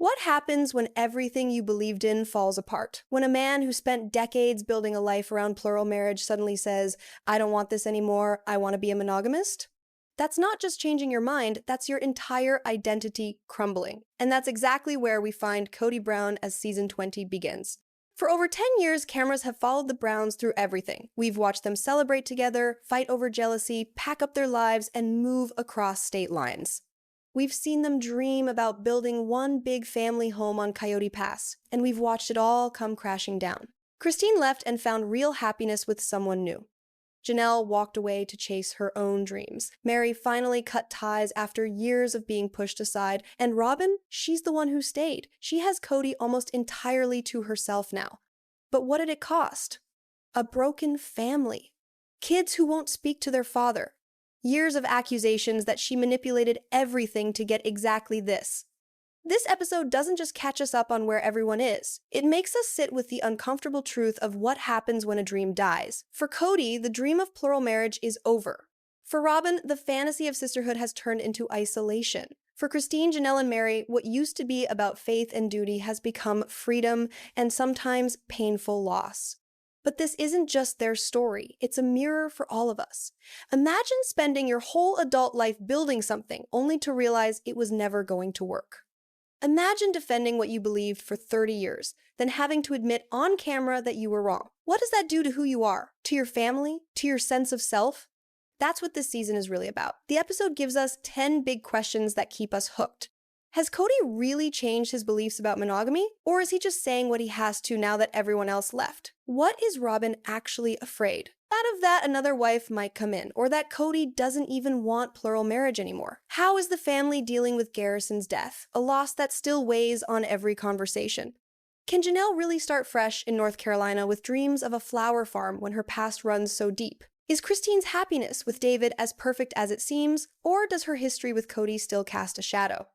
What happens when everything you believed in falls apart? When a man who spent decades building a life around plural marriage suddenly says, I don't want this anymore, I want to be a monogamist? That's not just changing your mind, that's your entire identity crumbling. And that's exactly where we find Kody Brown as season 20 begins. For over 10 years, cameras have followed the Browns through everything. We've watched them celebrate together, fight over jealousy, pack up their lives, and move across state lines. We've seen them dream about building one big family home on Coyote Pass, and we've watched it all come crashing down. Christine left and found real happiness with someone new. Janelle walked away to chase her own dreams. Mary finally cut ties after years of being pushed aside, and Robyn, she's the one who stayed. She has Kody almost entirely to herself now. But what did it cost? A broken family. Kids who won't speak to their father. Years of accusations that she manipulated everything to get exactly this. This episode doesn't just catch us up on where everyone is. It makes us sit with the uncomfortable truth of what happens when a dream dies. For Kody, the dream of plural marriage is over. For Robyn, the fantasy of sisterhood has turned into isolation. For Christine, Janelle, and Mary, what used to be about faith and duty has become freedom and sometimes painful loss. But this isn't just their story, it's a mirror for all of us. Imagine spending your whole adult life building something only to realize it was never going to work. Imagine defending what you believed for 30 years, then having to admit on camera that you were wrong. What does that do to who you are? To your family? To your sense of self? That's what this season is really about. The episode gives us 10 big questions that keep us hooked. Has Kody really changed his beliefs about monogamy? Or is he just saying what he has to now that everyone else left? What is Robyn actually afraid? Out of that, another wife might come in, or that Kody doesn't even want plural marriage anymore. How is the family dealing with Garrison's death, a loss that still weighs on every conversation? Can Janelle really start fresh in North Carolina with dreams of a flower farm when her past runs so deep? Is Christine's happiness with David as perfect as it seems, or does her history with Kody still cast a shadow?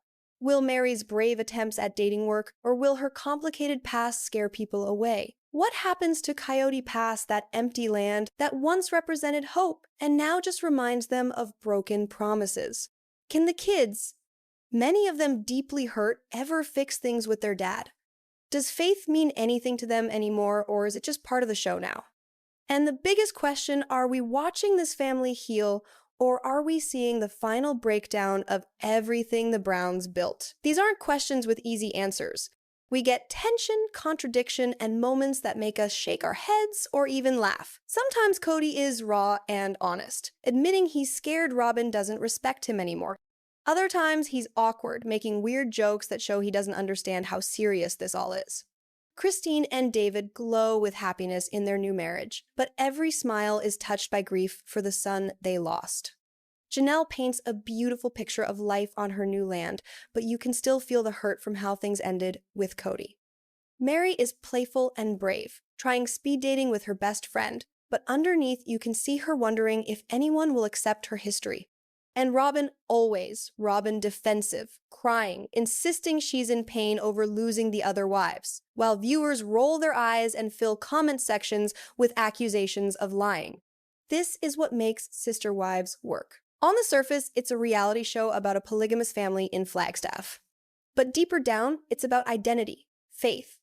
Will Mary's brave attempts at dating work, or will her complicated past scare people away? What happens to Coyote Pass, that empty land that once represented hope and now just reminds them of broken promises? Can the kids, many of them deeply hurt, ever fix things with their dad? Does faith mean anything to them anymore, or is it just part of the show now? And the biggest question, are we watching this family heal, or are we seeing the final breakdown of everything the Browns built? These aren't questions with easy answers. We get tension, contradiction, and moments that make us shake our heads or even laugh. Sometimes Kody is raw and honest, admitting he's scared Robyn doesn't respect him anymore. Other times he's awkward, making weird jokes that show he doesn't understand how serious this all is. Christine and David glow with happiness in their new marriage, but every smile is touched by grief for the son they lost. Janelle paints a beautiful picture of life on her new land, but you can still feel the hurt from how things ended with Kody. Mary is playful and brave, trying speed dating with her best friend, but underneath you can see her wondering if anyone will accept her history. And Robyn always, Robyn defensive, crying, insisting she's in pain over losing the other wives, while viewers roll their eyes and fill comment sections with accusations of lying. This is what makes Sister Wives work. On the surface, it's a reality show about a polygamous family in Flagstaff. But deeper down, it's about identity, faith,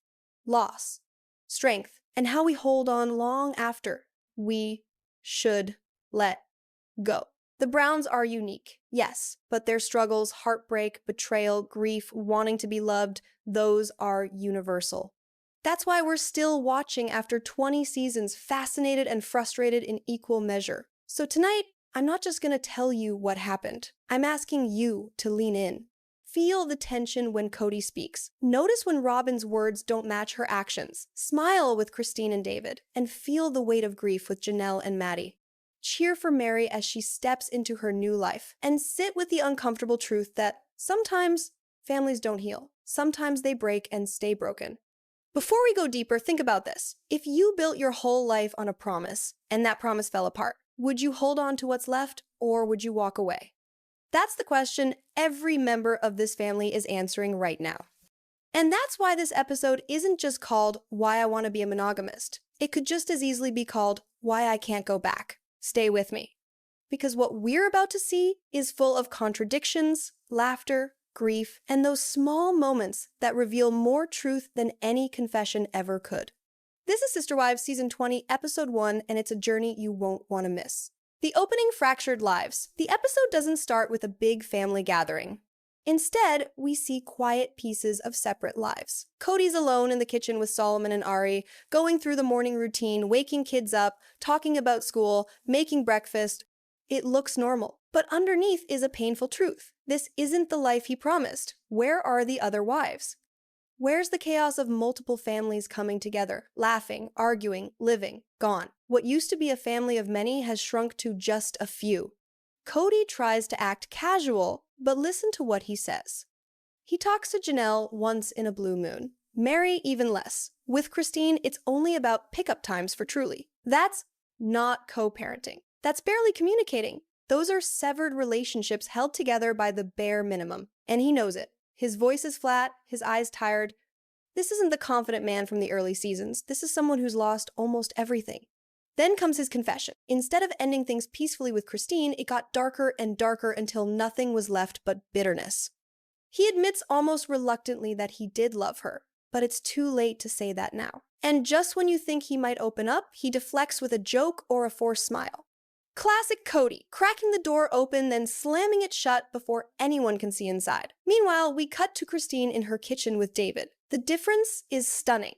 loss, strength, and how we hold on long after we should let go. The Browns are unique, yes, but their struggles, heartbreak, betrayal, grief, wanting to be loved, those are universal. That's why we're still watching after 20 seasons, fascinated and frustrated in equal measure. So tonight, I'm not just going to tell you what happened. I'm asking you to lean in. Feel the tension when Kody speaks. Notice when Robyn's words don't match her actions. Smile with Christine and David, and feel the weight of grief with Janelle and Maddie. Cheer for Mary as she steps into her new life, and sit with the uncomfortable truth that sometimes families don't heal. Sometimes they break and stay broken. Before we go deeper, think about this. If you built your whole life on a promise, and that promise fell apart, would you hold on to what's left, or would you walk away? That's the question every member of this family is answering right now. And that's why this episode isn't just called Why I Want to Be a Monogamist. It could just as easily be called Why I Can't Go Back. Stay with me. Because what we're about to see is full of contradictions, laughter, grief, and those small moments that reveal more truth than any confession ever could. This is Sister Wives Season 20, Episode 1, and it's a journey you won't want to miss. The opening fractured lives. The episode doesn't start with a big family gathering. Instead, we see quiet pieces of separate lives. Kody's alone in the kitchen with Solomon and Ari, going through the morning routine, waking kids up, talking about school, making breakfast. It looks normal, but underneath is a painful truth. This isn't the life he promised. Where are the other wives? Where's the chaos of multiple families coming together, laughing, arguing, living, gone? What used to be a family of many has shrunk to just a few. Kody tries to act casual, but listen to what he says. He talks to Janelle once in a blue moon. Mary even less. With Christine, it's only about pickup times for Truly. That's not co-parenting. That's barely communicating. Those are severed relationships held together by the bare minimum. And he knows it. His voice is flat, his eyes tired. This isn't the confident man from the early seasons. This is someone who's lost almost everything. Then comes his confession. Instead of ending things peacefully with Christine, it got darker and darker until nothing was left but bitterness. He admits almost reluctantly that he did love her, but it's too late to say that now. And just when you think he might open up, he deflects with a joke or a forced smile. Classic Kody, cracking the door open, then slamming it shut before anyone can see inside. Meanwhile, we cut to Christine in her kitchen with David. The difference is stunning.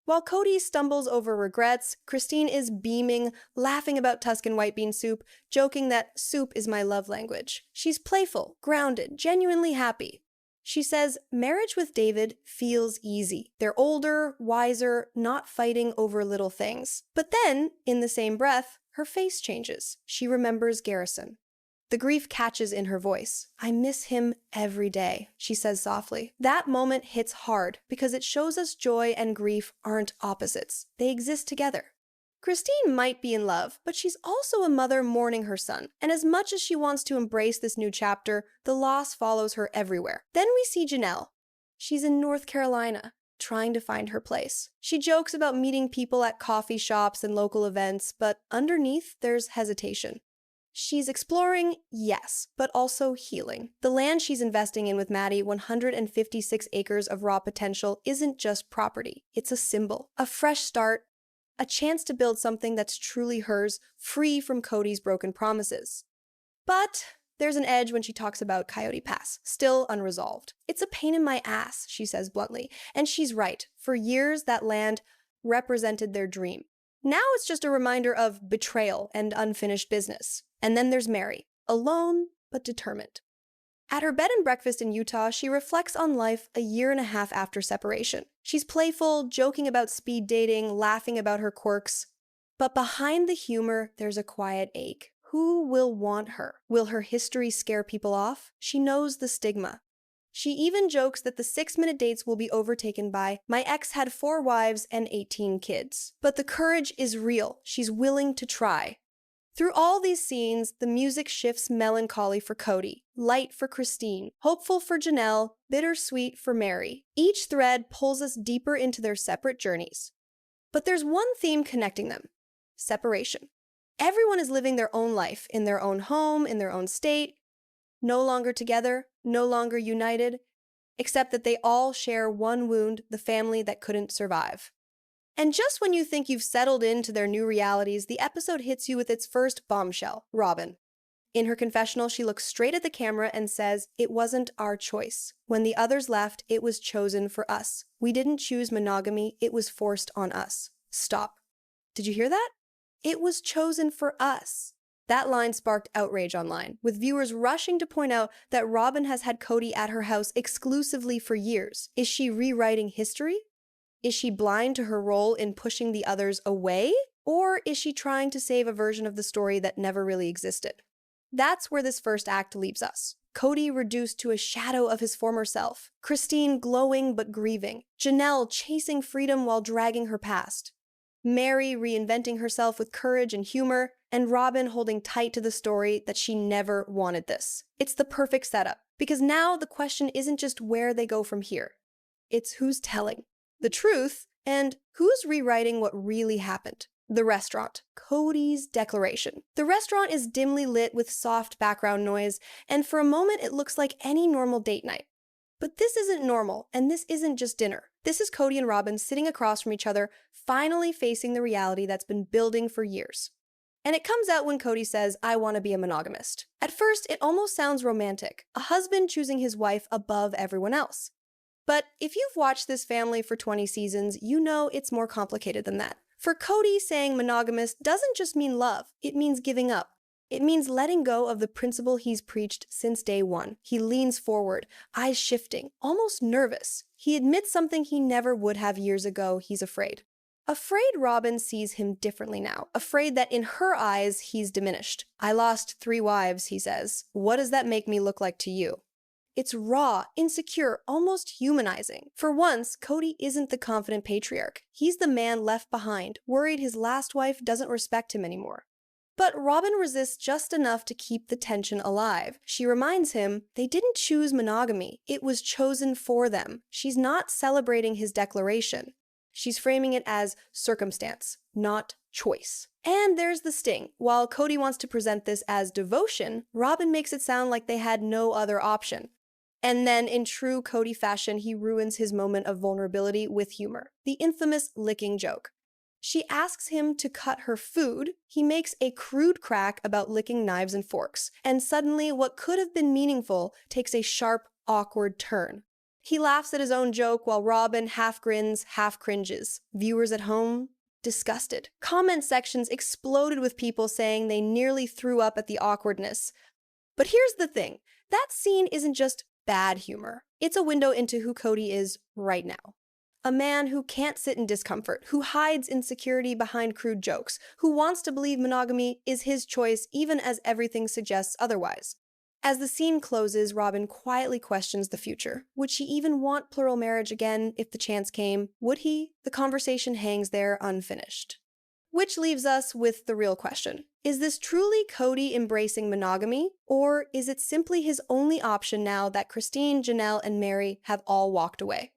While Kody stumbles over regrets, Christine is beaming, laughing about Tuscan white bean soup, joking that soup is my love language. She's playful, grounded, genuinely happy. She says marriage with David feels easy. They're older, wiser, not fighting over little things. But then, in the same breath, her face changes. She remembers Garrison. The grief catches in her voice. I miss him every day, she says softly. That moment hits hard because it shows us joy and grief aren't opposites. They exist together. Christine might be in love, but she's also a mother mourning her son. And as much as she wants to embrace this new chapter, the loss follows her everywhere. Then we see Janelle. She's in North Carolina, trying to find her place. She jokes about meeting people at coffee shops and local events, but underneath there's hesitation. She's exploring, yes, but also healing. The land she's investing in with Maddie, 156 acres of raw potential, isn't just property. It's a symbol, a fresh start, a chance to build something that's truly hers, free from Kody's broken promises. But there's an edge when she talks about Coyote Pass, still unresolved. It's a pain in my ass, she says bluntly, and she's right. For years, that land represented their dream. Now it's just a reminder of betrayal and unfinished business. And then there's Mary, alone but determined. At her bed and breakfast in Utah, she reflects on life a year and a half after separation. She's playful, joking about speed dating, laughing about her quirks. But behind the humor, there's a quiet ache. Who will want her? Will her history scare people off? She knows the stigma. She even jokes that the 6-minute dates will be overtaken by, my ex had 4 wives and 18 kids. But the courage is real. She's willing to try. Through all these scenes, the music shifts melancholy for Kody, light for Christine, hopeful for Janelle, bittersweet for Mary. Each thread pulls us deeper into their separate journeys. But there's one theme connecting them: separation. Everyone is living their own life, in their own home, in their own state, no longer together, no longer united, except that they all share one wound, the family that couldn't survive. And just when you think you've settled into their new realities, the episode hits you with its first bombshell, Robyn. In her confessional, she looks straight at the camera and says, it wasn't our choice. When the others left, it was chosen for us. We didn't choose monogamy, it was forced on us. Stop. Did you hear that? It was chosen for us. That line sparked outrage online, with viewers rushing to point out that Robyn has had Kody at her house exclusively for years. Is she rewriting history? Is she blind to her role in pushing the others away? Or is she trying to save a version of the story that never really existed? That's where this first act leaves us. Kody reduced to a shadow of his former self. Christine glowing but grieving. Janelle chasing freedom while dragging her past. Mary reinventing herself with courage and humor. And Robyn holding tight to the story that she never wanted this. It's the perfect setup. Because now the question isn't just where they go from here. It's who's telling the truth, and who's rewriting what really happened. The restaurant. Kody's declaration. The restaurant is dimly lit with soft background noise, and for a moment it looks like any normal date night. But this isn't normal, and this isn't just dinner. This is Kody and Robyn sitting across from each other, finally facing the reality that's been building for years. And it comes out when Kody says, "I want to be a monogamist." At first, it almost sounds romantic, a husband choosing his wife above everyone else. But if you've watched this family for 20 seasons, you know it's more complicated than that. For Kody, saying monogamist doesn't just mean love, it means giving up. It means letting go of the principle he's preached since day one. He leans forward, eyes shifting, almost nervous. He admits something he never would have years ago. He's afraid. Afraid Robyn sees him differently now, afraid that in her eyes he's diminished. "I lost 3 wives," he says. "What does that make me look like to you?" It's raw, insecure, almost humanizing. For once, Kody isn't the confident patriarch. He's the man left behind, worried his last wife doesn't respect him anymore. But Robyn resists just enough to keep the tension alive. She reminds him they didn't choose monogamy. It was chosen for them. She's not celebrating his declaration. She's framing it as circumstance, not choice. And there's the sting. While Kody wants to present this as devotion, Robyn makes it sound like they had no other option. And then, in true Kody fashion, he ruins his moment of vulnerability with humor. The infamous licking joke. She asks him to cut her food. He makes a crude crack about licking knives and forks. And suddenly, what could have been meaningful takes a sharp, awkward turn. He laughs at his own joke while Robyn half grins, half cringes. Viewers at home, disgusted. Comment sections exploded with people saying they nearly threw up at the awkwardness. But here's the thing. That scene isn't just bad humor. It's a window into who Kody is right now. A man who can't sit in discomfort, who hides insecurity behind crude jokes, who wants to believe monogamy is his choice even as everything suggests otherwise. As the scene closes, Robyn quietly questions the future. Would she even want plural marriage again if the chance came? Would he? The conversation hangs there unfinished. Which leaves us with the real question. Is this truly Kody embracing monogamy, or is it simply his only option now that Christine, Janelle, and Mary have all walked away?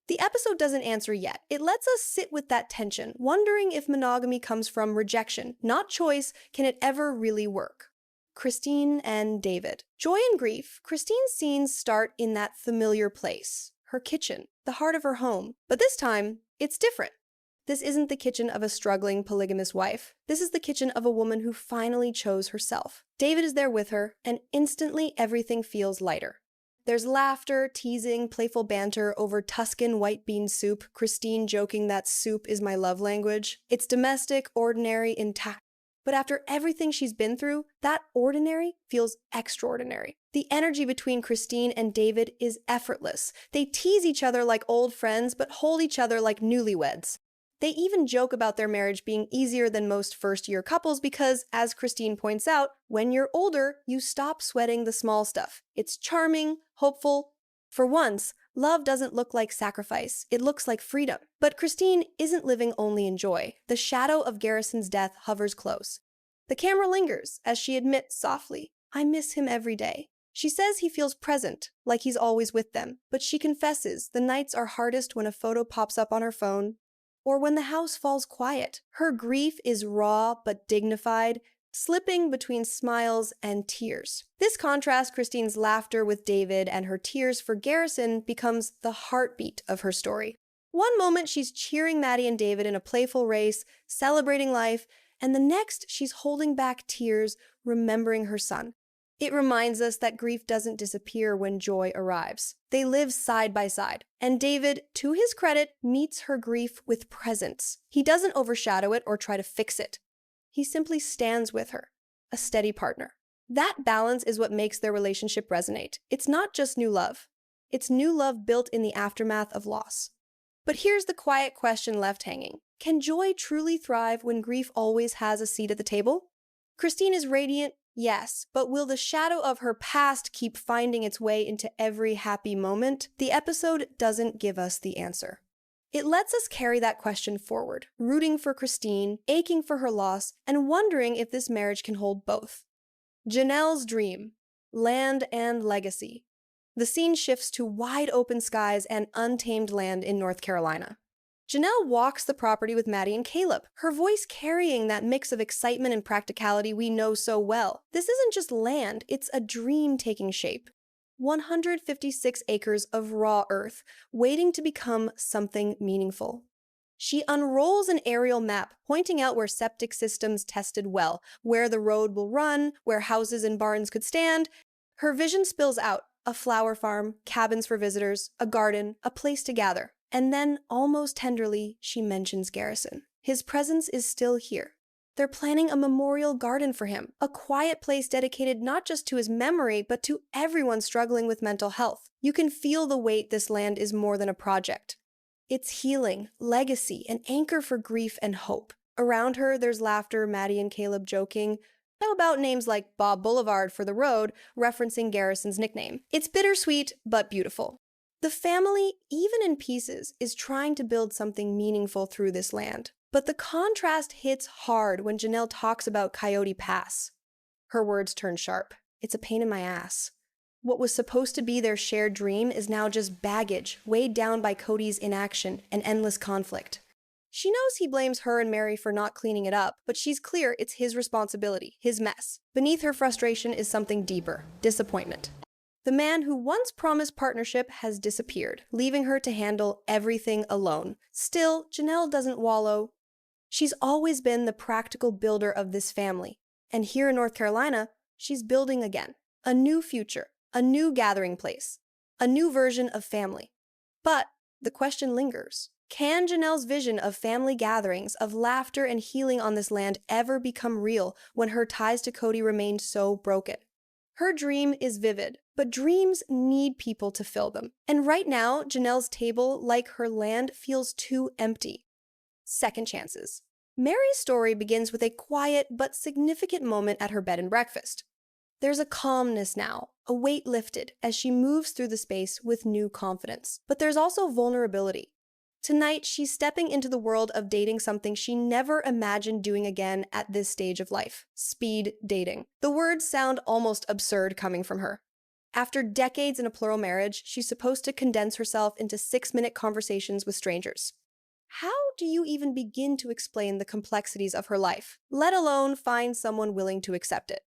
The episode doesn't answer yet. It lets us sit with that tension, wondering if monogamy comes from rejection, not choice. Can it ever really work? Christine and David. Joy and grief, Christine's scenes start in that familiar place, her kitchen, the heart of her home. But this time, it's different. This isn't the kitchen of a struggling polygamous wife. This is the kitchen of a woman who finally chose herself. David is there with her, and instantly everything feels lighter. There's laughter, teasing, playful banter over Tuscan white bean soup, Christine joking that soup is my love language. It's domestic, ordinary, intact. But after everything she's been through, that ordinary feels extraordinary. The energy between Christine and David is effortless. They tease each other like old friends, but hold each other like newlyweds. They even joke about their marriage being easier than most first-year couples because, as Christine points out, when you're older, you stop sweating the small stuff. It's charming, hopeful. For once, love doesn't look like sacrifice. It looks like freedom. But Christine isn't living only in joy. The shadow of Garrison's death hovers close. The camera lingers as she admits softly, "I miss him every day." She says he feels present, like he's always with them. But she confesses the nights are hardest when a photo pops up on her phone, or when the house falls quiet. Her grief is raw but dignified, slipping between smiles and tears. This contrasts Christine's laughter with David and her tears for Garrison becomes the heartbeat of her story. One moment she's cheering Maddie and David in a playful race, celebrating life, and the next she's holding back tears, remembering her son. It reminds us that grief doesn't disappear when joy arrives. They live side by side. And David, to his credit, meets her grief with presence. He doesn't overshadow it or try to fix it. He simply stands with her, a steady partner. That balance is what makes their relationship resonate. It's not just new love. It's new love built in the aftermath of loss. But here's the quiet question left hanging. Can joy truly thrive when grief always has a seat at the table? Christine is radiant, yes, but will the shadow of her past keep finding its way into every happy moment? The episode doesn't give us the answer. It lets us carry that question forward, rooting for Christine, aching for her loss, and wondering if this marriage can hold both. Janelle's dream, land and legacy. The scene shifts to wide open skies and untamed land in North Carolina. Janelle walks the property with Maddie and Caleb, her voice carrying that mix of excitement and practicality we know so well. This isn't just land, it's a dream taking shape. 156 acres of raw earth, waiting to become something meaningful. She unrolls an aerial map, pointing out where septic systems tested well, where the road will run, where houses and barns could stand. Her vision spills out: a flower farm, cabins for visitors, a garden, a place to gather. And then, almost tenderly, she mentions Garrison. His presence is still here. They're planning a memorial garden for him, a quiet place dedicated not just to his memory, but to everyone struggling with mental health. You can feel the weight this land is more than a project. It's healing, legacy, an anchor for grief and hope. Around her, there's laughter, Maddie and Caleb joking about names like Bob Boulevard for the road, referencing Garrison's nickname. It's bittersweet, but beautiful. The family, even in pieces, is trying to build something meaningful through this land. But the contrast hits hard when Janelle talks about Coyote Pass. Her words turn sharp. It's a pain in my ass. What was supposed to be their shared dream is now just baggage, weighed down by Kody's inaction and endless conflict. She knows he blames her and Mary for not cleaning it up, but she's clear it's his responsibility, his mess. Beneath her frustration is something deeper: disappointment. The man who once promised partnership has disappeared, leaving her to handle everything alone. Still, Janelle doesn't wallow. She's always been the practical builder of this family. And here in North Carolina, she's building again. A new future, a new gathering place, a new version of family. But the question lingers. Can Janelle's vision of family gatherings, of laughter and healing on this land ever become real when her ties to Kody remain so broken? Her dream is vivid, but dreams need people to fill them. And right now, Janelle's table, like her land, feels too empty. Second chances. Mary's story begins with a quiet but significant moment at her bed and breakfast. There's a calmness now, a weight lifted, as she moves through the space with new confidence. But there's also vulnerability. Tonight, she's stepping into the world of dating something she never imagined doing again at this stage of life: speed dating. The words sound almost absurd coming from her. After decades in a plural marriage, she's supposed to condense herself into 6-minute conversations with strangers. How do you even begin to explain the complexities of her life, let alone find someone willing to accept it?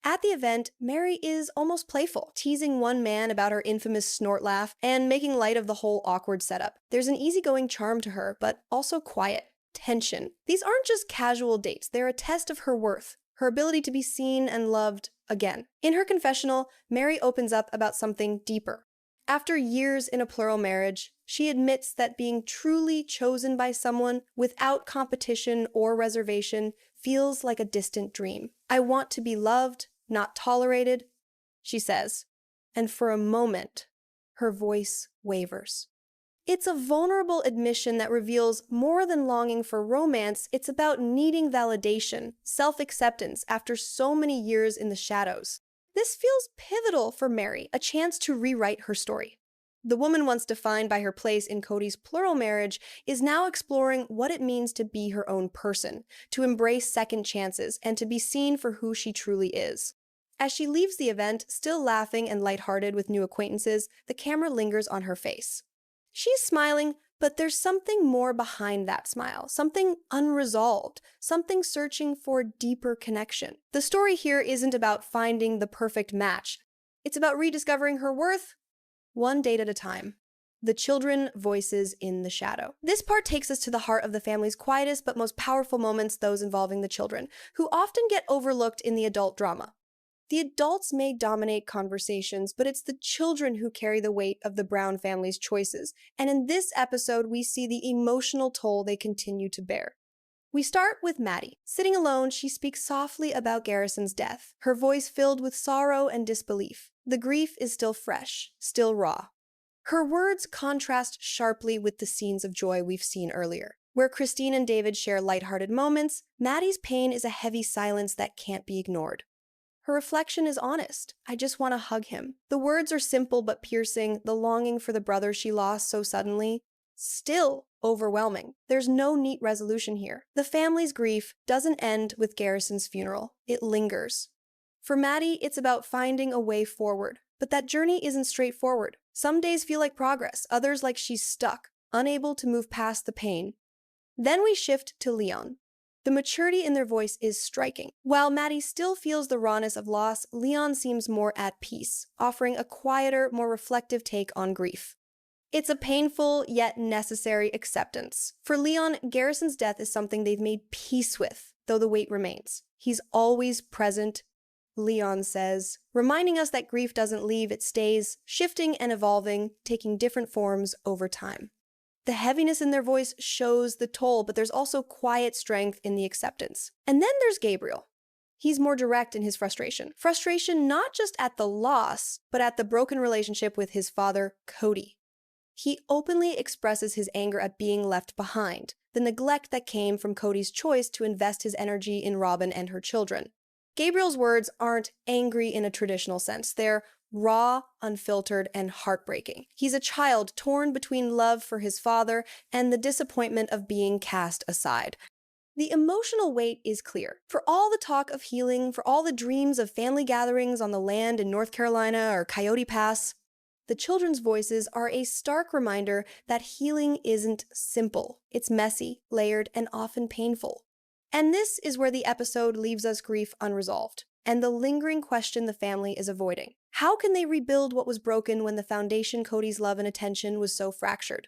At the event, Mary is almost playful, teasing one man about her infamous snort laugh and making light of the whole awkward setup. There's an easygoing charm to her, but also quiet tension. These aren't just casual dates, they're a test of her worth, her ability to be seen and loved again. In her confessional, Mary opens up about something deeper. After years in a plural marriage, she admits that being truly chosen by someone without competition or reservation feels like a distant dream. I want to be loved, not tolerated, she says. And for a moment, her voice wavers. It's a vulnerable admission that reveals more than longing for romance. It's about needing validation, self-acceptance after so many years in the shadows. This feels pivotal for Mary, a chance to rewrite her story. The woman once defined by her place in Kody's plural marriage is now exploring what it means to be her own person, to embrace second chances, and to be seen for who she truly is. As she leaves the event, still laughing and lighthearted with new acquaintances, the camera lingers on her face. She's smiling, but there's something more behind that smile, something unresolved, something searching for deeper connection. The story here isn't about finding the perfect match. It's about rediscovering her worth, one date at a time. The children voices in the shadow. This part takes us to the heart of the family's quietest but most powerful moments, those involving the children, who often get overlooked in the adult drama. The adults may dominate conversations, but it's the children who carry the weight of the Brown family's choices. And in this episode, we see the emotional toll they continue to bear. We start with Maddie. Sitting alone, she speaks softly about Garrison's death, her voice filled with sorrow and disbelief. The grief is still fresh, still raw. Her words contrast sharply with the scenes of joy we've seen earlier. Where Christine and David share lighthearted moments, Maddie's pain is a heavy silence that can't be ignored. Her reflection is honest. I just want to hug him. The words are simple but piercing, the longing for the brother she lost so suddenly. Still overwhelming. There's no neat resolution here. The family's grief doesn't end with Garrison's funeral. It lingers. For Maddie, it's about finding a way forward. But that journey isn't straightforward. Some days feel like progress, others like she's stuck, unable to move past the pain. Then we shift to Leon. The maturity in their voice is striking. While Maddie still feels the rawness of loss, Leon seems more at peace, offering a quieter, more reflective take on grief. It's a painful yet necessary acceptance. For Leon, Garrison's death is something they've made peace with, though the weight remains. He's always present, Leon says, reminding us that grief doesn't leave, it stays, shifting and evolving, taking different forms over time. The heaviness in their voice shows the toll, but there's also quiet strength in the acceptance. And then there's Gabriel. He's more direct in his frustration. Frustration not just at the loss, but at the broken relationship with his father, Kody. He openly expresses his anger at being left behind, the neglect that came from Kody's choice to invest his energy in Robyn and her children. Gabriel's words aren't angry in a traditional sense. They're raw, unfiltered, and heartbreaking. He's a child torn between love for his father and the disappointment of being cast aside. The emotional weight is clear. For all the talk of healing, for all the dreams of family gatherings on the land in North Carolina or Coyote Pass, the children's voices are a stark reminder that healing isn't simple. It's messy, layered, and often painful. And this is where the episode leaves us grief unresolved, and the lingering question the family is avoiding. How can they rebuild what was broken when the foundation Kody's love and attention was so fractured?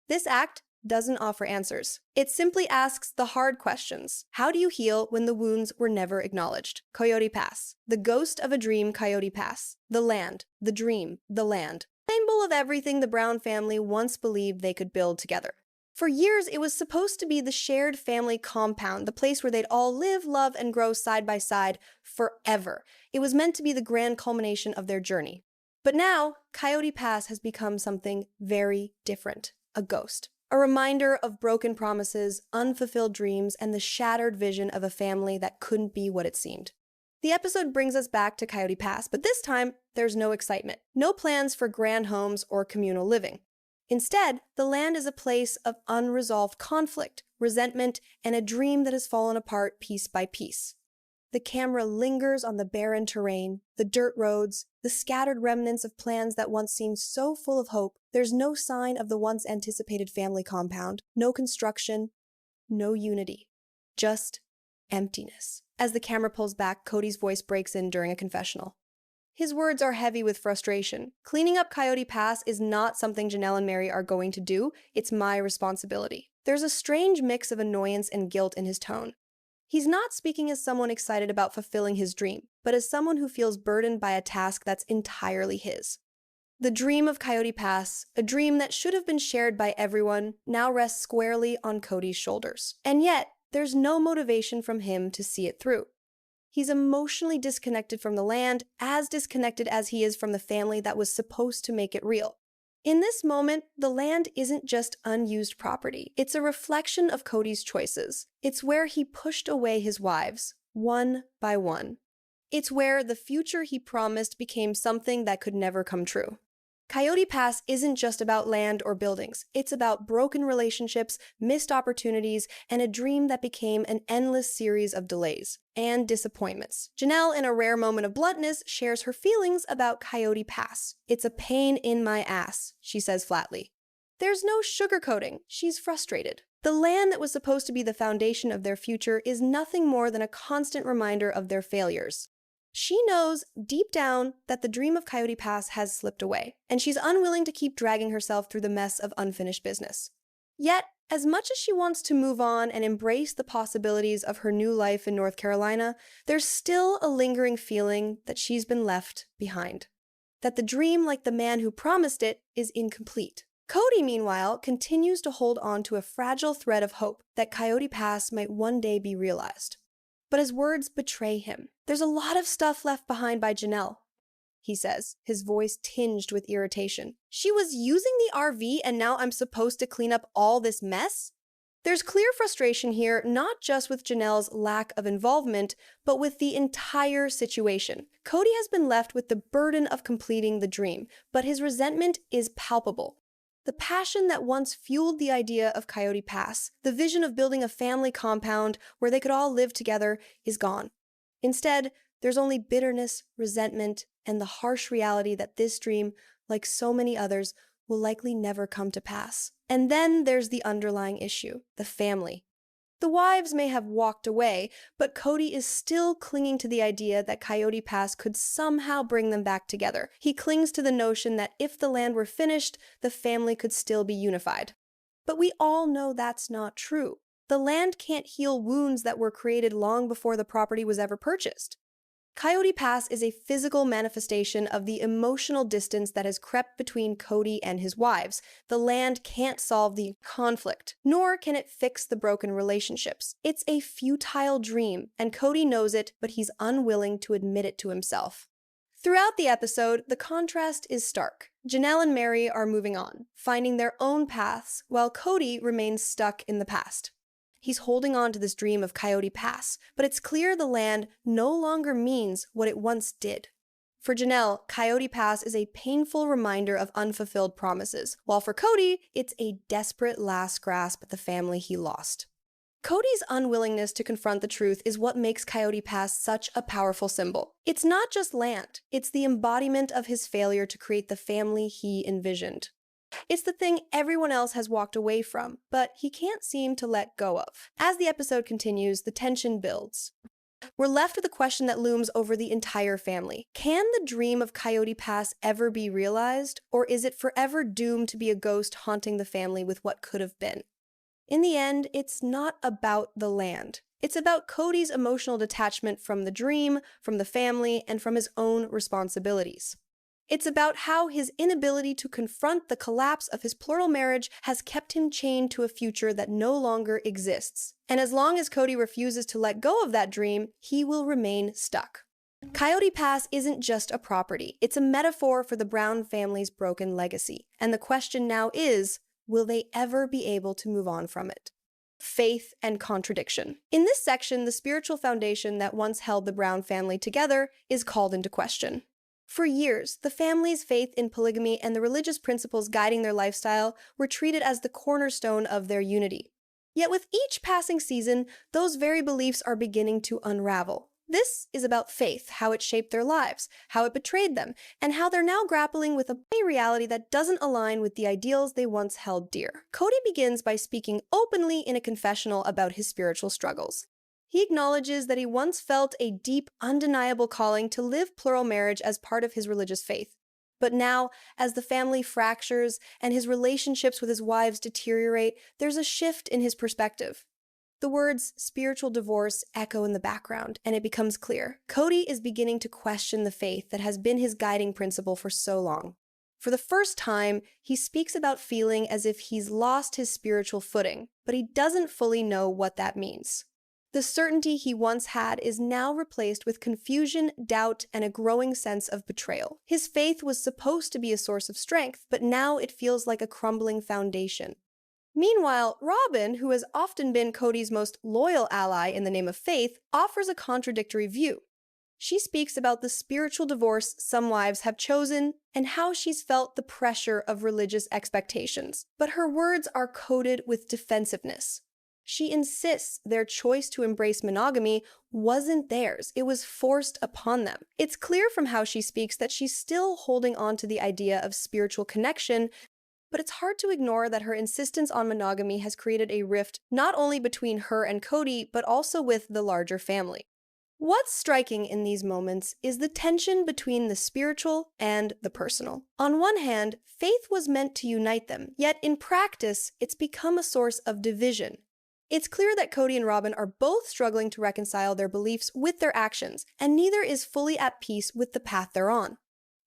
This act doesn't offer answers. It simply asks the hard questions. How do you heal when the wounds were never acknowledged? Coyote Pass. The ghost of a dream, Coyote Pass. The land. The dream. The land. Symbol of everything the Brown family once believed they could build together. For years, it was supposed to be the shared family compound, the place where they'd all live, love, and grow side by side forever. It was meant to be the grand culmination of their journey. But now, Coyote Pass has become something very different. A ghost. A reminder of broken promises, unfulfilled dreams, and the shattered vision of a family that couldn't be what it seemed. The episode brings us back to Coyote Pass, but this time, there's no excitement. No plans for grand homes or communal living. Instead, the land is a place of unresolved conflict, resentment, and a dream that has fallen apart piece by piece. The camera lingers on the barren terrain, the dirt roads, the scattered remnants of plans that once seemed so full of hope. There's no sign of the once anticipated family compound, no construction, no unity, just emptiness. As the camera pulls back, Kody's voice breaks in during a confessional. His words are heavy with frustration. Cleaning up Coyote Pass is not something Janelle and Mary are going to do. It's my responsibility. There's a strange mix of annoyance and guilt in his tone. He's not speaking as someone excited about fulfilling his dream, but as someone who feels burdened by a task that's entirely his. The dream of Coyote Pass, a dream that should have been shared by everyone, now rests squarely on Kody's shoulders. And yet, there's no motivation from him to see it through. He's emotionally disconnected from the land, as disconnected as he is from the family that was supposed to make it real. In this moment, the land isn't just unused property. It's a reflection of Kody's choices. It's where he pushed away his wives, one by one. It's where the future he promised became something that could never come true. Coyote Pass isn't just about land or buildings. It's about broken relationships, missed opportunities, and a dream that became an endless series of delays and disappointments. Janelle, in a rare moment of bluntness, shares her feelings about Coyote Pass. It's a pain in my ass, she says flatly. There's no sugarcoating. She's frustrated. The land that was supposed to be the foundation of their future is nothing more than a constant reminder of their failures. She knows deep down that the dream of Coyote Pass has slipped away, and she's unwilling to keep dragging herself through the mess of unfinished business. Yet, as much as she wants to move on and embrace the possibilities of her new life in North Carolina, there's still a lingering feeling that she's been left behind. That the dream, like the man who promised it, is incomplete. Kody, meanwhile, continues to hold on to a fragile thread of hope that Coyote Pass might one day be realized. But his words betray him. There's a lot of stuff left behind by Janelle, he says, his voice tinged with irritation. She was using the RV and now I'm supposed to clean up all this mess? There's clear frustration here, not just with Janelle's lack of involvement, but with the entire situation. Kody has been left with the burden of completing the dream, but his resentment is palpable. The passion that once fueled the idea of Coyote Pass, the vision of building a family compound where they could all live together, is gone. Instead, there's only bitterness, resentment, and the harsh reality that this dream, like so many others, will likely never come to pass. And then there's the underlying issue, the family. The wives may have walked away, but Kody is still clinging to the idea that Coyote Pass could somehow bring them back together. He clings to the notion that if the land were finished, the family could still be unified. But we all know that's not true. The land can't heal wounds that were created long before the property was ever purchased. Coyote Pass is a physical manifestation of the emotional distance that has crept between Kody and his wives. The land can't solve the conflict, nor can it fix the broken relationships. It's a futile dream, and Kody knows it, but he's unwilling to admit it to himself. Throughout the episode, the contrast is stark. Janelle and Mary are moving on, finding their own paths, while Kody remains stuck in the past. He's holding on to this dream of Coyote Pass, but it's clear the land no longer means what it once did. For Janelle, Coyote Pass is a painful reminder of unfulfilled promises, while for Kody, it's a desperate last grasp at the family he lost. Kody's unwillingness to confront the truth is what makes Coyote Pass such a powerful symbol. It's not just land, it's the embodiment of his failure to create the family he envisioned. It's the thing everyone else has walked away from, but he can't seem to let go of. As the episode continues, the tension builds. We're left with a question that looms over the entire family. Can the dream of Coyote Pass ever be realized, or is it forever doomed to be a ghost haunting the family with what could have been? In the end, it's not about the land. It's about Kody's emotional detachment from the dream, from the family, and from his own responsibilities. It's about how his inability to confront the collapse of his plural marriage has kept him chained to a future that no longer exists. And as long as Kody refuses to let go of that dream, he will remain stuck. Coyote Pass isn't just a property. It's a metaphor for the Brown family's broken legacy. And the question now is, will they ever be able to move on from it? Faith and contradiction. In this section, the spiritual foundation that once held the Brown family together is called into question. For years, the family's faith in polygamy and the religious principles guiding their lifestyle were treated as the cornerstone of their unity. Yet with each passing season, those very beliefs are beginning to unravel. This is about faith, how it shaped their lives, how it betrayed them, and how they're now grappling with a reality that doesn't align with the ideals they once held dear. Kody begins by speaking openly in a confessional about his spiritual struggles. He acknowledges that he once felt a deep, undeniable calling to live plural marriage as part of his religious faith. But now, as the family fractures and his relationships with his wives deteriorate, there's a shift in his perspective. The words spiritual divorce echo in the background, and it becomes clear. Kody is beginning to question the faith that has been his guiding principle for so long. For the first time, he speaks about feeling as if he's lost his spiritual footing, but he doesn't fully know what that means. The certainty he once had is now replaced with confusion, doubt, and a growing sense of betrayal. His faith was supposed to be a source of strength, but now it feels like a crumbling foundation. Meanwhile, Robyn, who has often been Kody's most loyal ally in the name of faith, offers a contradictory view. She speaks about the spiritual divorce some wives have chosen and how she's felt the pressure of religious expectations. But her words are coated with defensiveness. She insists their choice to embrace monogamy wasn't theirs, it was forced upon them. It's clear from how she speaks that she's still holding on to the idea of spiritual connection, but it's hard to ignore that her insistence on monogamy has created a rift not only between her and Kody, but also with the larger family. What's striking in these moments is the tension between the spiritual and the personal. On one hand, faith was meant to unite them, yet in practice, it's become a source of division. It's clear that Kody and Robyn are both struggling to reconcile their beliefs with their actions, and neither is fully at peace with the path they're on.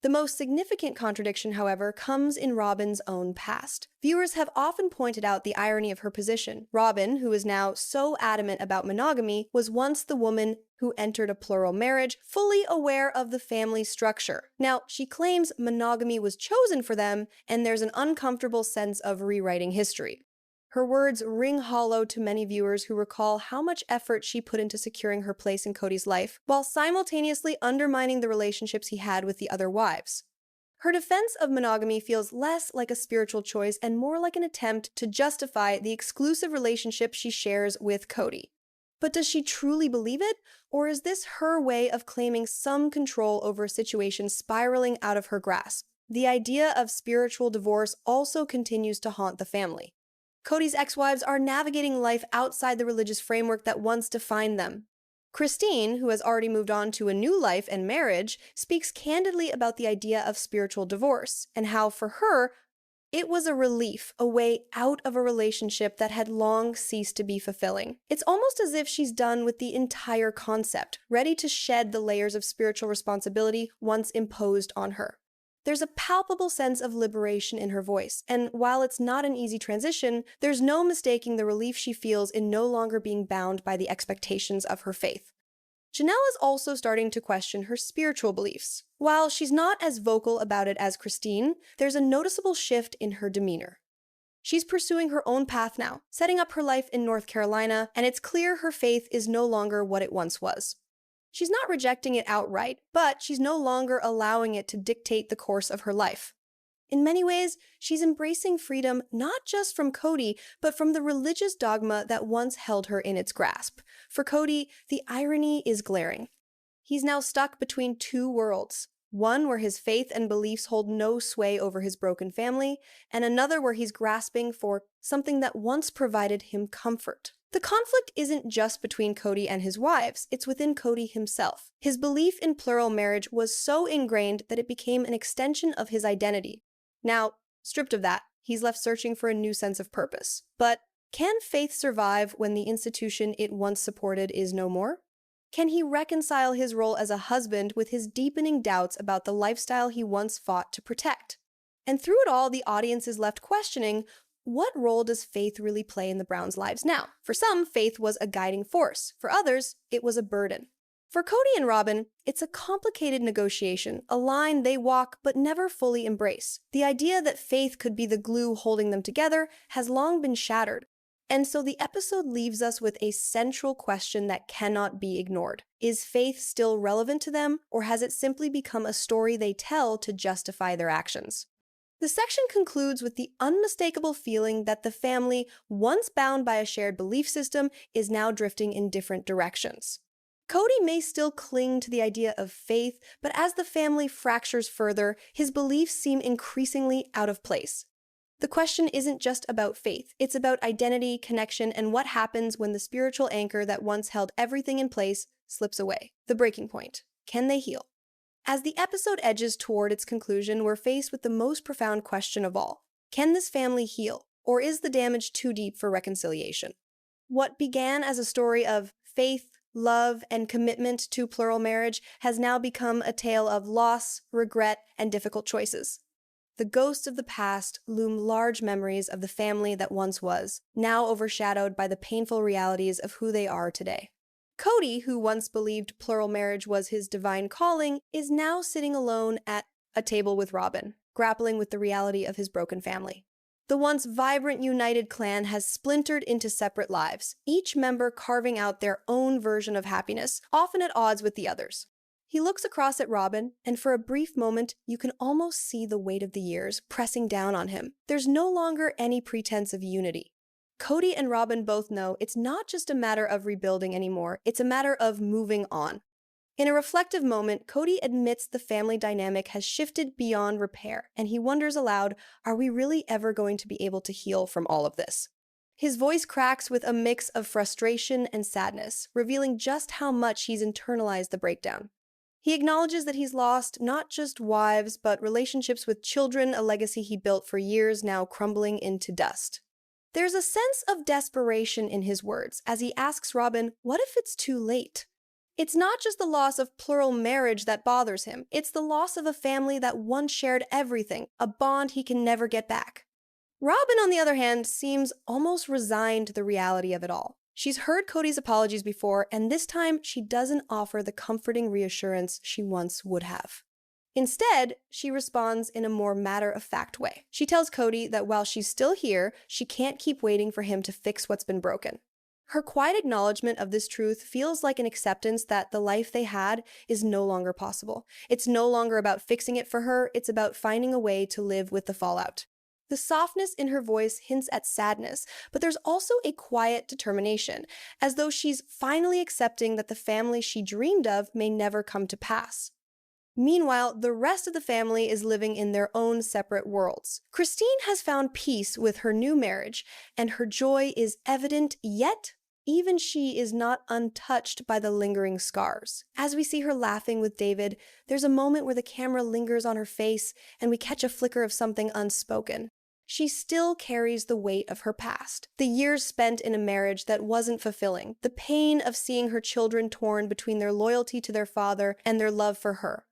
The most significant contradiction, however, comes in Robyn's own past. Viewers have often pointed out the irony of her position. Robyn, who is now so adamant about monogamy, was once the woman who entered a plural marriage, fully aware of the family structure. Now, she claims monogamy was chosen for them, and there's an uncomfortable sense of rewriting history. Her words ring hollow to many viewers who recall how much effort she put into securing her place in Kody's life, while simultaneously undermining the relationships he had with the other wives. Her defense of monogamy feels less like a spiritual choice and more like an attempt to justify the exclusive relationship she shares with Kody. But does she truly believe it, or is this her way of claiming some control over a situation spiraling out of her grasp? The idea of spiritual divorce also continues to haunt the family. Kody's ex-wives are navigating life outside the religious framework that once defined them. Christine, who has already moved on to a new life and marriage, speaks candidly about the idea of spiritual divorce and how, for her, it was a relief, a way out of a relationship that had long ceased to be fulfilling. It's almost as if she's done with the entire concept, ready to shed the layers of spiritual responsibility once imposed on her. There's a palpable sense of liberation in her voice, and while it's not an easy transition, there's no mistaking the relief she feels in no longer being bound by the expectations of her faith. Janelle is also starting to question her spiritual beliefs. While she's not as vocal about it as Christine, there's a noticeable shift in her demeanor. She's pursuing her own path now, setting up her life in North Carolina, and it's clear her faith is no longer what it once was. She's not rejecting it outright, but she's no longer allowing it to dictate the course of her life. In many ways, she's embracing freedom not just from Kody, but from the religious dogma that once held her in its grasp. For Kody, the irony is glaring. He's now stuck between two worlds. One where his faith and beliefs hold no sway over his broken family, and another where he's grasping for something that once provided him comfort. The conflict isn't just between Kody and his wives, it's within Kody himself. His belief in plural marriage was so ingrained that it became an extension of his identity. Now, stripped of that, he's left searching for a new sense of purpose. But can faith survive when the institution it once supported is no more? Can he reconcile his role as a husband with his deepening doubts about the lifestyle he once fought to protect? And through it all, the audience is left questioning, what role does faith really play in the Browns' lives now? For some, faith was a guiding force. For others, it was a burden. For Kody and Robyn, it's a complicated negotiation, a line they walk but never fully embrace. The idea that faith could be the glue holding them together has long been shattered. And so the episode leaves us with a central question that cannot be ignored. Is faith still relevant to them, or has it simply become a story they tell to justify their actions? The section concludes with the unmistakable feeling that the family, once bound by a shared belief system, is now drifting in different directions. Kody may still cling to the idea of faith, but as the family fractures further, his beliefs seem increasingly out of place. The question isn't just about faith, it's about identity, connection, and what happens when the spiritual anchor that once held everything in place slips away. The breaking point. Can they heal? As the episode edges toward its conclusion, we're faced with the most profound question of all. Can this family heal, or is the damage too deep for reconciliation? What began as a story of faith, love, and commitment to plural marriage has now become a tale of loss, regret, and difficult choices. The ghosts of the past loom large memories of the family that once was, now overshadowed by the painful realities of who they are today. Kody, who once believed plural marriage was his divine calling, is now sitting alone at a table with Robyn, grappling with the reality of his broken family. The once vibrant, united clan has splintered into separate lives, each member carving out their own version of happiness, often at odds with the others. He looks across at Robyn, and for a brief moment, you can almost see the weight of the years pressing down on him. There's no longer any pretense of unity. Kody and Robyn both know it's not just a matter of rebuilding anymore, it's a matter of moving on. In a reflective moment, Kody admits the family dynamic has shifted beyond repair, and he wonders aloud, are we really ever going to be able to heal from all of this? His voice cracks with a mix of frustration and sadness, revealing just how much he's internalized the breakdown. He acknowledges that he's lost not just wives, but relationships with children, a legacy he built for years now crumbling into dust. There's a sense of desperation in his words as he asks Robyn, what if it's too late? It's not just the loss of plural marriage that bothers him, it's the loss of a family that once shared everything, a bond he can never get back. Robyn, on the other hand, seems almost resigned to the reality of it all. She's heard Kody's apologies before, and this time she doesn't offer the comforting reassurance she once would have. Instead, she responds in a more matter-of-fact way. She tells Kody that while she's still here, she can't keep waiting for him to fix what's been broken. Her quiet acknowledgement of this truth feels like an acceptance that the life they had is no longer possible. It's no longer about fixing it for her, it's about finding a way to live with the fallout. The softness in her voice hints at sadness, but there's also a quiet determination, as though she's finally accepting that the family she dreamed of may never come to pass. Meanwhile, the rest of the family is living in their own separate worlds. Christine has found peace with her new marriage, and her joy is evident, yet even she is not untouched by the lingering scars. As we see her laughing with David, there's a moment where the camera lingers on her face and we catch a flicker of something unspoken. She still carries the weight of her past. The years spent in a marriage that wasn't fulfilling. The pain of seeing her children torn between their loyalty to their father and their love for her.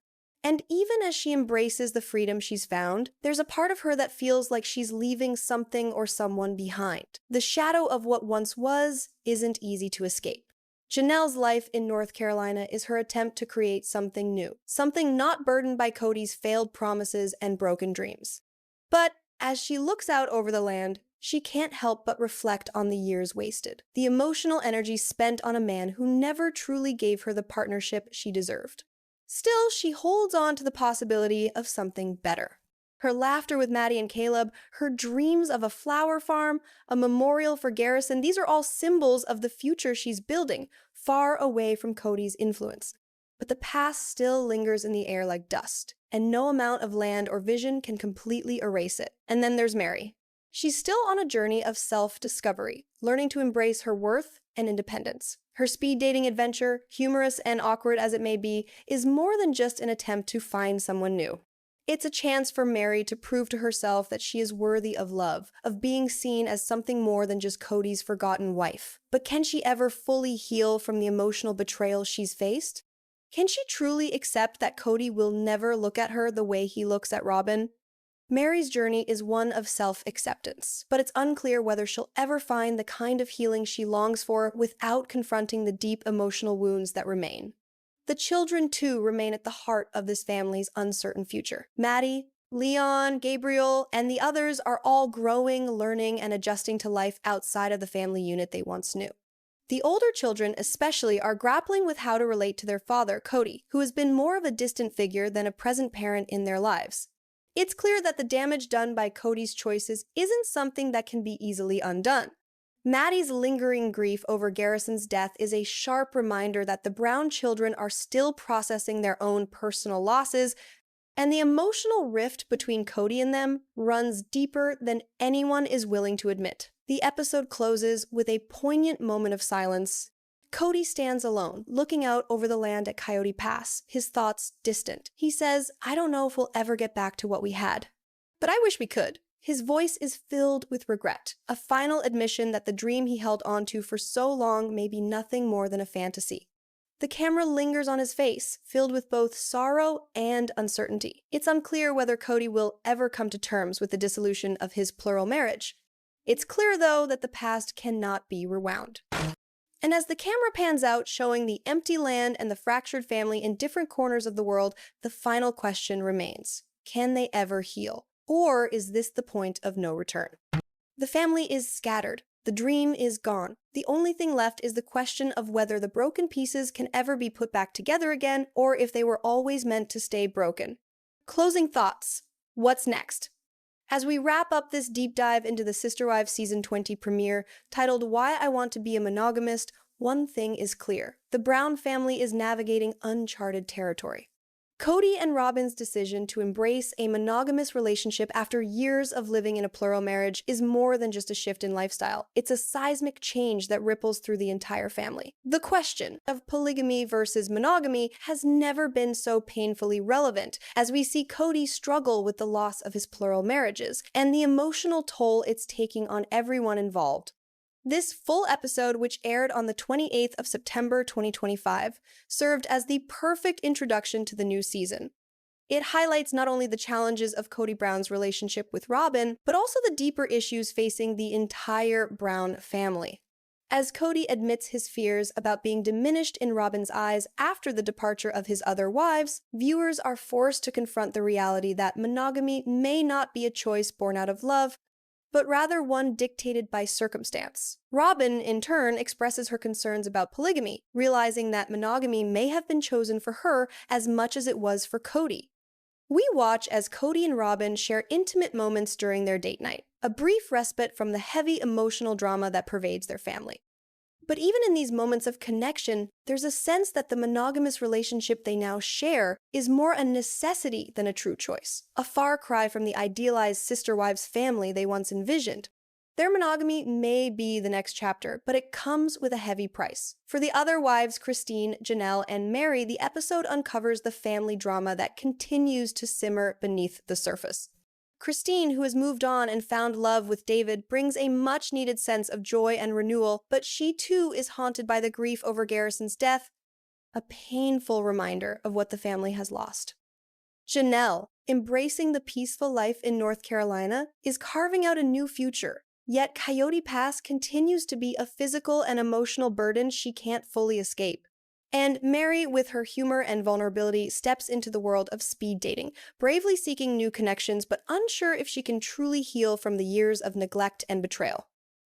And even as she embraces the freedom she's found, there's a part of her that feels like she's leaving something or someone behind. The shadow of what once was isn't easy to escape. Janelle's life in North Carolina is her attempt to create something new, something not burdened by Kody's failed promises and broken dreams. But as she looks out over the land, she can't help but reflect on the years wasted, the emotional energy spent on a man who never truly gave her the partnership she deserved. Still, she holds on to the possibility of something better. Her laughter with Maddie and Caleb, her dreams of a flower farm, a memorial for Garrison, these are all symbols of the future she's building, far away from Kody's influence. But the past still lingers in the air like dust, and no amount of land or vision can completely erase it. And then there's Mary. She's still on a journey of self-discovery, learning to embrace her worth and independence. Her speed dating adventure, humorous and awkward as it may be, is more than just an attempt to find someone new. It's a chance for Mary to prove to herself that she is worthy of love, of being seen as something more than just Kody's forgotten wife. But can she ever fully heal from the emotional betrayal she's faced? Can she truly accept that Kody will never look at her the way he looks at Robyn? Mary's journey is one of self-acceptance, but it's unclear whether she'll ever find the kind of healing she longs for without confronting the deep emotional wounds that remain. The children, too, remain at the heart of this family's uncertain future. Maddie, Leon, Gabriel, and the others are all growing, learning, and adjusting to life outside of the family unit they once knew. The older children especially are grappling with how to relate to their father, Kody, who has been more of a distant figure than a present parent in their lives. It's clear that the damage done by Kody's choices isn't something that can be easily undone. Maddie's lingering grief over Garrison's death is a sharp reminder that the Brown children are still processing their own personal losses, and the emotional rift between Kody and them runs deeper than anyone is willing to admit. The episode closes with a poignant moment of silence. Kody stands alone, looking out over the land at Coyote Pass, his thoughts distant. He says, "I don't know if we'll ever get back to what we had, but I wish we could." His voice is filled with regret, a final admission that the dream he held onto for so long may be nothing more than a fantasy. The camera lingers on his face, filled with both sorrow and uncertainty. It's unclear whether Kody will ever come to terms with the dissolution of his plural marriage. It's clear, though, that the past cannot be rewound. And as the camera pans out, showing the empty land and the fractured family in different corners of the world, the final question remains. Can they ever heal? Or is this the point of no return? The family is scattered. The dream is gone. The only thing left is the question of whether the broken pieces can ever be put back together again, or if they were always meant to stay broken. Closing thoughts. What's next? As we wrap up this deep dive into the Sister Wives Season 20 premiere, titled Why I Want to Be a Monogamist, one thing is clear. The Brown family is navigating uncharted territory. Kody and Robyn's decision to embrace a monogamous relationship after years of living in a plural marriage is more than just a shift in lifestyle. It's a seismic change that ripples through the entire family. The question of polygamy versus monogamy has never been so painfully relevant, as we see Kody struggle with the loss of his plural marriages and the emotional toll it's taking on everyone involved. This full episode, which aired on the 28th of September 2025, served as the perfect introduction to the new season. It highlights not only the challenges of Kody Brown's relationship with Robyn, but also the deeper issues facing the entire Brown family. As Kody admits his fears about being diminished in Robyn's eyes after the departure of his other wives, viewers are forced to confront the reality that monogamy may not be a choice born out of love, but rather one dictated by circumstance. Robyn, in turn, expresses her concerns about polygamy, realizing that monogamy may have been chosen for her as much as it was for Kody. We watch as Kody and Robyn share intimate moments during their date night, a brief respite from the heavy emotional drama that pervades their family. But even in these moments of connection, there's a sense that the monogamous relationship they now share is more a necessity than a true choice, a far cry from the idealized sister-wives family they once envisioned. Their monogamy may be the next chapter, but it comes with a heavy price. For the other wives, Christine, Janelle, and Mary, the episode uncovers the family drama that continues to simmer beneath the surface. Christine, who has moved on and found love with David, brings a much-needed sense of joy and renewal, but she too is haunted by the grief over Garrison's death, a painful reminder of what the family has lost. Janelle, embracing the peaceful life in North Carolina, is carving out a new future. Yet Coyote Pass continues to be a physical and emotional burden she can't fully escape. And Mary, with her humor and vulnerability, steps into the world of speed dating, bravely seeking new connections but unsure if she can truly heal from the years of neglect and betrayal.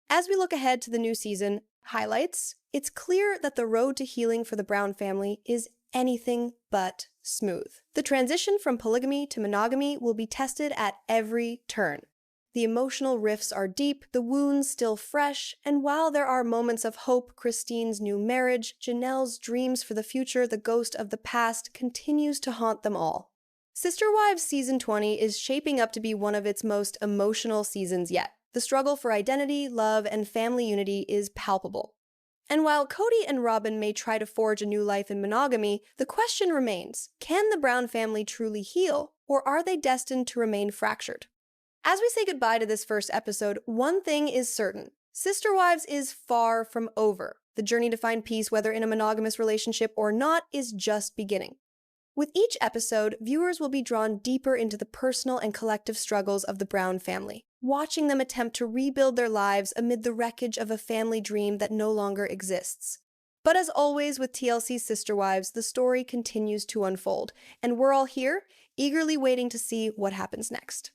As we look ahead to the new season, highlights, it's clear that the road to healing for the Brown family is anything but smooth. The transition from polygamy to monogamy will be tested at every turn. The emotional rifts are deep, the wounds still fresh, and while there are moments of hope, Christine's new marriage, Janelle's dreams for the future, the ghost of the past, continues to haunt them all. Sister Wives Season 20 is shaping up to be one of its most emotional seasons yet. The struggle for identity, love, and family unity is palpable. And while Kody and Robyn may try to forge a new life in monogamy, the question remains, can the Brown family truly heal, or are they destined to remain fractured? As we say goodbye to this first episode, one thing is certain. Sister Wives is far from over. The journey to find peace, whether in a monogamous relationship or not, is just beginning. With each episode, viewers will be drawn deeper into the personal and collective struggles of the Brown family, watching them attempt to rebuild their lives amid the wreckage of a family dream that no longer exists. But as always with TLC's Sister Wives, the story continues to unfold, and we're all here, eagerly waiting to see what happens next.